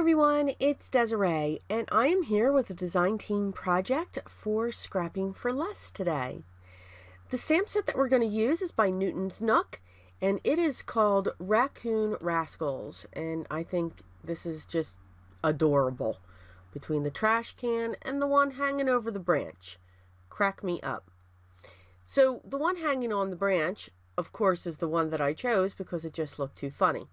everyone, it's Desiree, and I am here with a design team project for Scrapping for Less today. The stamp set that we're going to use is by Newton's Nook, and it is called Racoon Rascals, and I think this is just adorable. Between the trash can and the one hanging over the branch. Crack me up. So the one hanging on the branch, of course, is the one that I chose because it just looked too funny.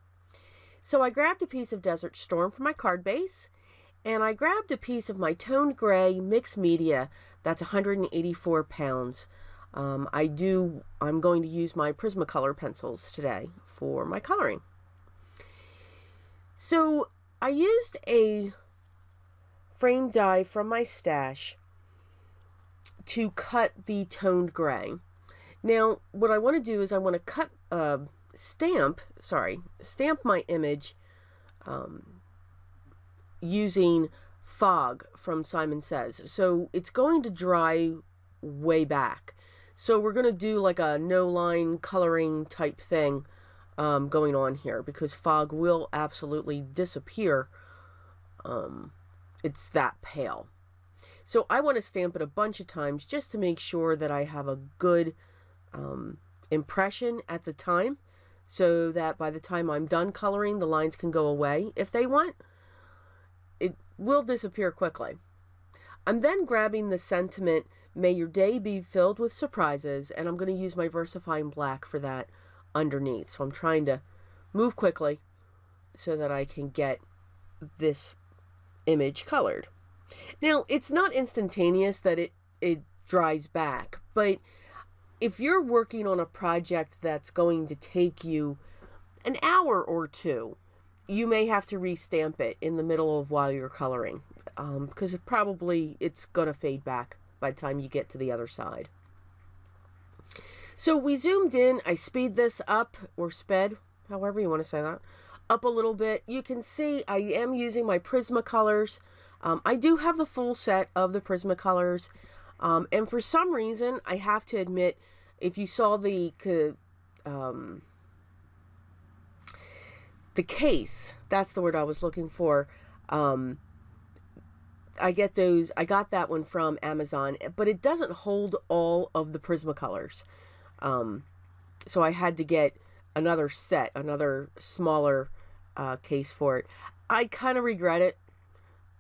So I grabbed a piece of Desert Storm for my card base, and I grabbed a piece of my toned gray mixed media that's 184 pounds. I'm going to use my Prismacolor pencils today for my coloring. So I used a frame die from my stash to cut the toned gray. Now what I want to do is I want to cut stamp my image using Fog from Simon Says. So it's going to dry way back. So we're going to do like a no line coloring type thing going on here because Fog will absolutely disappear. It's that pale. So I want to stamp it a bunch of times just to make sure that I have a good impression at the time, so that by the time I'm done coloring, the lines can go away if they want. It will disappear quickly. I'm then grabbing the sentiment, "May your day be filled with surprises," and I'm going to use my VersaFine Black for that underneath. So I'm trying to move quickly so that I can get this image colored. Now, it's not instantaneous that it dries back, but if you're working on a project that's going to take you an hour or two, you may have to restamp it in the middle of while you're coloring because it's going to fade back by the time you get to the other side. So we zoomed in. I speed this up, or sped, however you want to say that, up a little bit. You can see I am using my Prismacolors. I do have the full set of the Prismacolors. And for some reason, I have to admit, if you saw the case, that's the word I was looking for. I got that one from Amazon, but it doesn't hold all of the Prismacolors. So I had to get another set, another smaller case for it. I kind of regret it.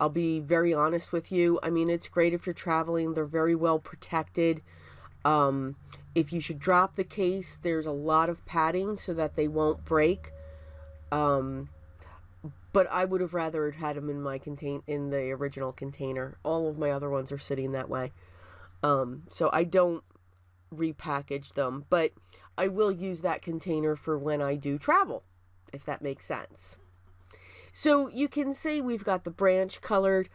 I'll be very honest with you. I mean, it's great if you're traveling. They're very well protected. If you should drop the case, there's a lot of padding so that they won't break. But I would have rather had them in the original container. All of my other ones are sitting that way. So I don't repackage them, but I will use that container for when I do travel, if that makes sense. So you can see we've got the branch colored.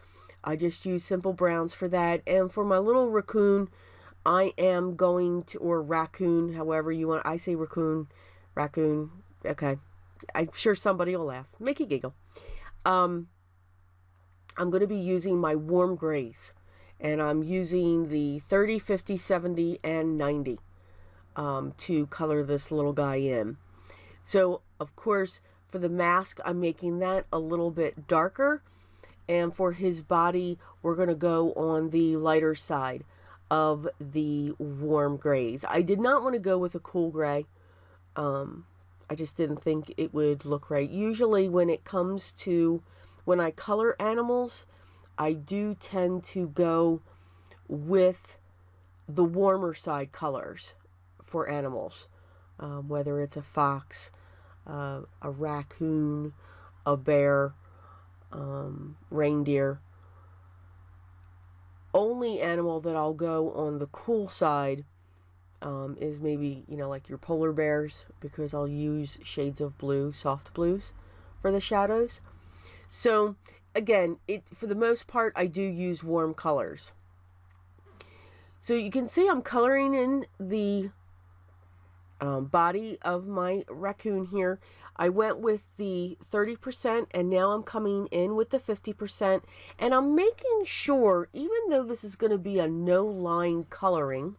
I just use simple browns for that. And for my little raccoon, I am going to, or raccoon, however you want. I say raccoon. Okay. I'm sure somebody will laugh. Make you giggle. I'm going to be using my warm grays. And I'm using the 30, 50, 70, and 90 to color this little guy in. So, of course, for the mask, I'm making that a little bit darker. And for his body, we're going to go on the lighter side of the warm grays. I did not want to go with a cool gray. I just didn't think it would look right. Usually when it comes to when I color animals, I do tend to go with the warmer side colors for animals. Whether it's a fox, a raccoon, a bear, reindeer. Only animal that I'll go on the cool side is maybe, like your polar bears, because I'll use shades of blue, soft blues, for the shadows. So again, for the most part, I do use warm colors. So you can see I'm coloring in the body of my raccoon here. I went with the 30% and now I'm coming in with the 50%, and I'm making sure, even though this is going to be a no line coloring,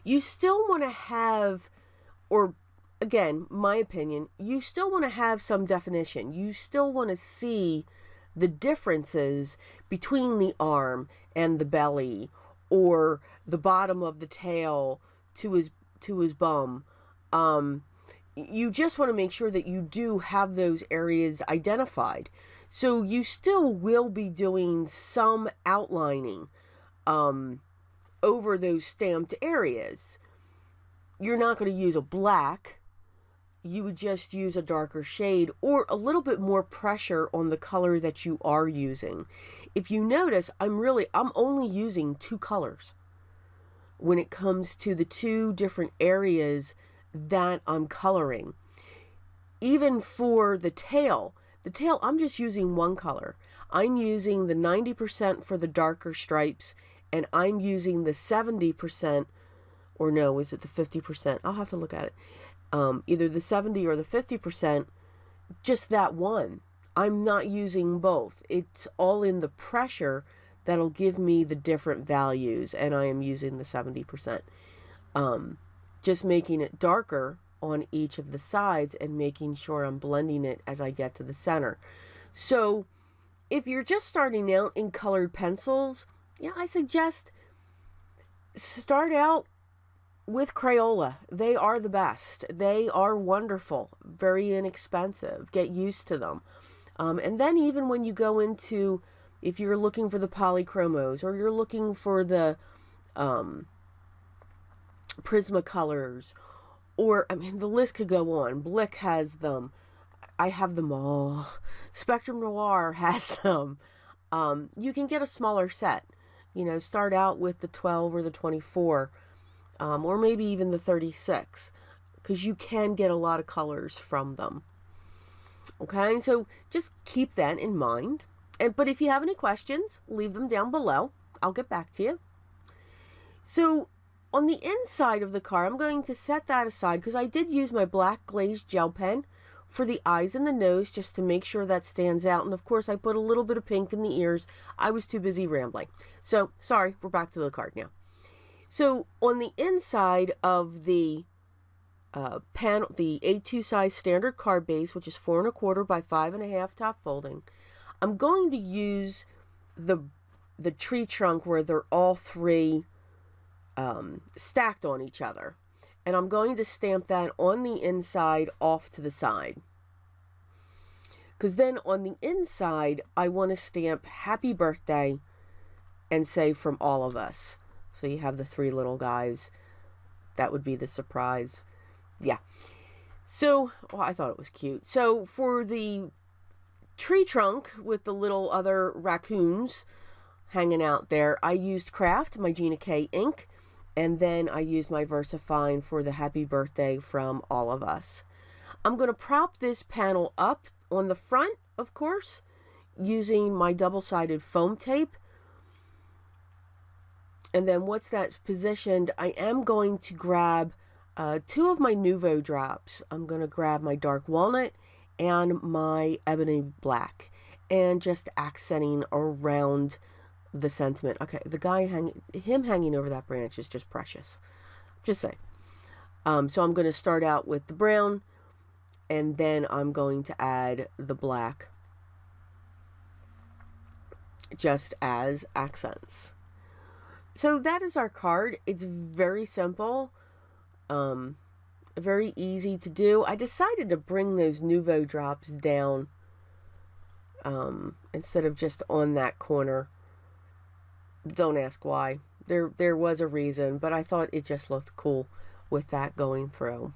you still want to have, or again, my opinion, you still want to have some definition. You still want to see the differences between the arm and the belly, or the bottom of the tail to his bum. You just want to make sure that you do have those areas identified. So you still will be doing some outlining over those stamped areas. You're not going to use a black. You would just use a darker shade or a little bit more pressure on the color that you are using. If you notice, I'm only using 2 colors when it comes to the 2 different areas that I'm coloring. Even for the tail, I'm just using 1 color. I'm using the 90% for the darker stripes, and I'm using the 70%, or no, is it the 50%? I'll have to look at it. Either the 70 or the 50%, just that one. I'm not using both. It's all in the pressure that'll give me the different values, and I am using the 70%. Just making it darker on each of the sides and making sure I'm blending it as I get to the center. So if you're just starting out in colored pencils, I suggest start out with Crayola. They are the best. They are wonderful, very inexpensive. Get used to them. And then even when you go into, if you're looking for the polychromos, or you're looking for the Prismacolors, or, the list could go on. Blick has them. I have them all. Spectrum Noir has them. You can get a smaller set. Start out with the 12 or the 24, or maybe even the 36, because you can get a lot of colors from them. Okay, so just keep that in mind. But if you have any questions, leave them down below. I'll get back to you. So on the inside of the car, I'm going to set that aside because I did use my black glazed gel pen for the eyes and the nose, just to make sure that stands out. And of course, I put a little bit of pink in the ears. I was too busy rambling. So sorry, we're back to the card now. So on the inside of the panel, the A2 size standard card base, which is 4 1/4 by 5 1/2 top folding, I'm going to use the tree trunk where they're all 3 stacked on each other. And I'm going to stamp that on the inside off to the side. Because then on the inside, I want to stamp happy birthday and say from all of us. So you have the 3 little guys. That would be the surprise. Yeah. So, I thought it was cute. So for the tree trunk with the little other raccoons hanging out there, I used Craft, my Gina K ink. And then I used my VersaFine for the happy birthday from all of us. I'm going to prop this panel up on the front, of course, using my double-sided foam tape. And then once that's positioned, I am going to grab 2 of my Nuvo drops. I'm going to grab my dark walnut and my ebony black, and just accenting around the sentiment. Okay, the guy hanging over that branch is just precious. Just saying. So I'm going to start out with the brown, and then I'm going to add the black just as accents. So that is our card. It's very simple, very easy to do. I decided to bring those Nuvo drops down instead of just on that corner. Don't ask why. There was a reason, but I thought it just looked cool with that going through.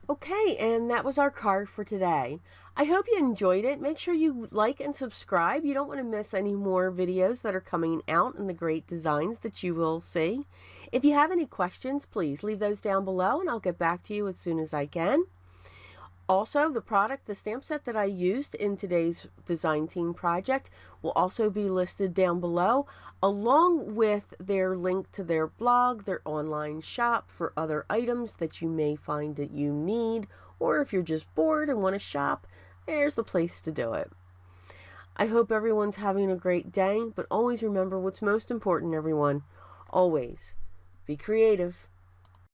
Okay, and that was our card for today. I hope you enjoyed it. Make sure you like and subscribe. You don't want to miss any more videos that are coming out and the great designs that you will see. If you have any questions, please leave those down below and I'll get back to you as soon as I can. Also, the stamp set that I used in today's design team project will also be listed down below, along with their link to their blog, their online shop for other items that you may find that you need, or if you're just bored and want to shop, there's the place to do it. I hope everyone's having a great day, but always remember what's most important, everyone. Always be creative.